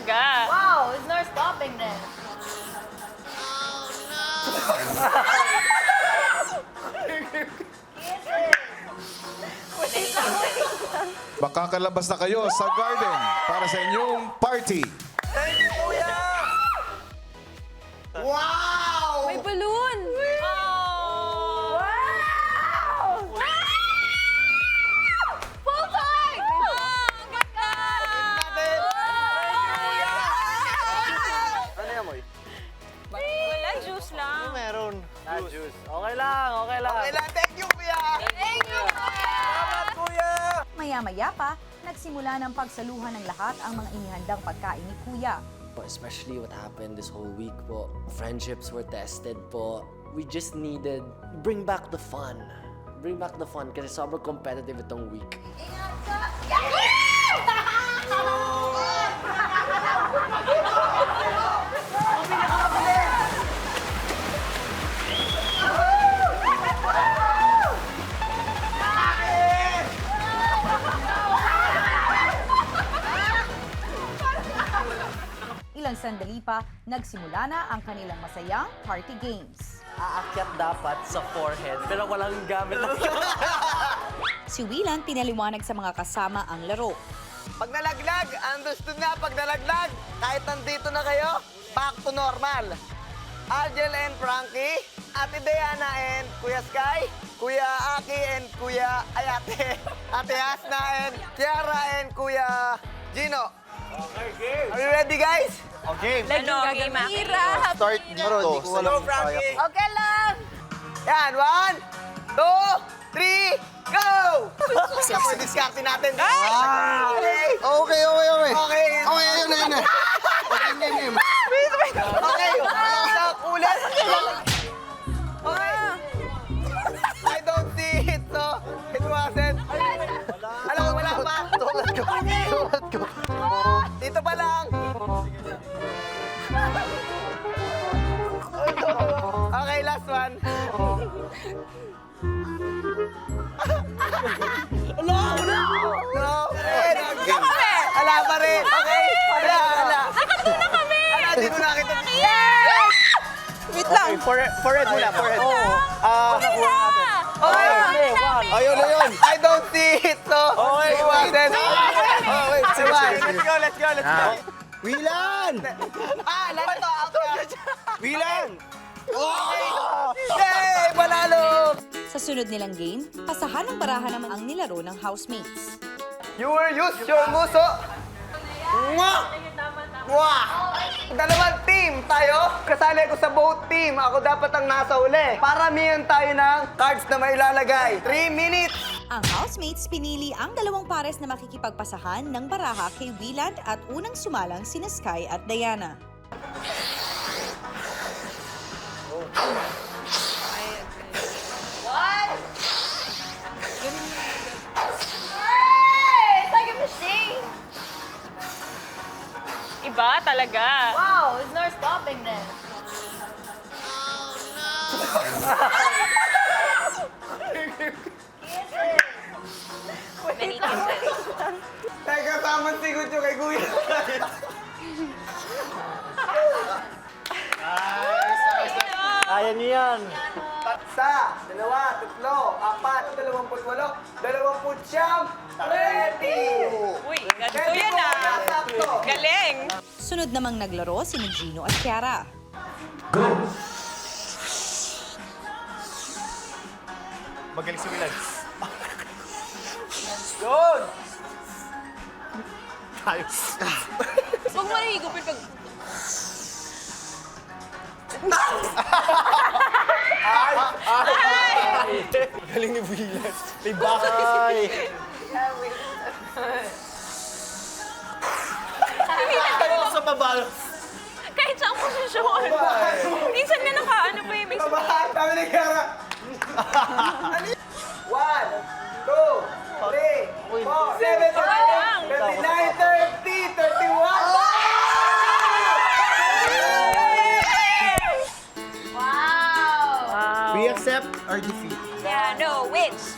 talaga. Wow, it's not stopping then. Makakalabas na kayo sa garden para sa inyong party. Thank you, kuya! Wow! May balloon! Oh! Wow! Full time! Ang ganda! Natin! Kuya! Ano yan, Moy? Wala, juice lang. Meron. Juice. Okay lang, okay lang. Okay lang, thank you, kuya! Thank you, Kuya! Salamat, kuya! Maya-maya pa, nagsimula ng pagsaluhan ng lahat ang mga inihandang pagkain ni Kuya. Especially what happened this whole week po. Friendships were tested po. We just needed bring back the fun. Bring back the fun kasi sobrang competitive itong week. Ilang sandali pa, nagsimula na ang kanilang masayang party games. Aakyat dapat sa forehead pero walang gamit na Si Willan pinaliwanag sa mga kasama ang laro. Pag nalaglag, understood na pag nalaglag, kahit nandito na kayo, back to normal. Argel and Frankie, Ate Diana and Kuya Sky, Kuya Aki and Ate Hasna and Kiara and Kuya Gino. Okay, game. Are you ready, guys? Okay. Ano, game akin? Start dito. Hello, Frankie. Okay lang. Yan, 1, 2, 3, go! Ako, discarte natin. Okay. Okay. Okay, yun. Okay, sa ulit. Okay. I don't see it, so it wasn't. Alam mo, wala pa. Let's go. Dito pa lang. Okay, last one. No! Ala pa rin. Okay. Ala. Nakatuna kami! Ala, di ko nakita. Yes! Wait lang. Forehead muna, forehead. Okay! Ayun. I don't see it, so it wasn't. Wait. Let's go. Wilan! Lalo to. Wilan! Okay! Yay! Panalo! Sa sunod nilang game, pasahan ng barahan naman ang nilaro ng housemates. You will use your muso. Mwah! Mwah! Dalawang team tayo. Kasali ko sa both team. Ako dapat ang nasa uli. Paramihan tayo ng cards na may ilalagay. 3 minutes. Ang housemates pinili ang dalawang pares na makikipagpasahan ng baraha kay Willan at unang sumalang sina Sky at Diana. Iba talaga. Wow, it's not stopping then. Many kisses. Teka, tamang sigot yung kay Kuya. Kaya niyo yan. Sa, 2, 3, 4, 28, 30. Uy, ganito yan ah. Galing. Sunod namang naglaro si Gino at Kiara. Magaling si Wilan. Yun! Tayo. Huwag mo nahigupin pag... Galing ni Wilan. May bakay. Sa baba. Kahit sa posisyon. Minsan nga nakaano pa yung may... Baba, tama ni Kiara. 1, 2, 3, 4, 7, 8, 39, 30, 31. Wow! We accept our defeat. Yeah, no, wins.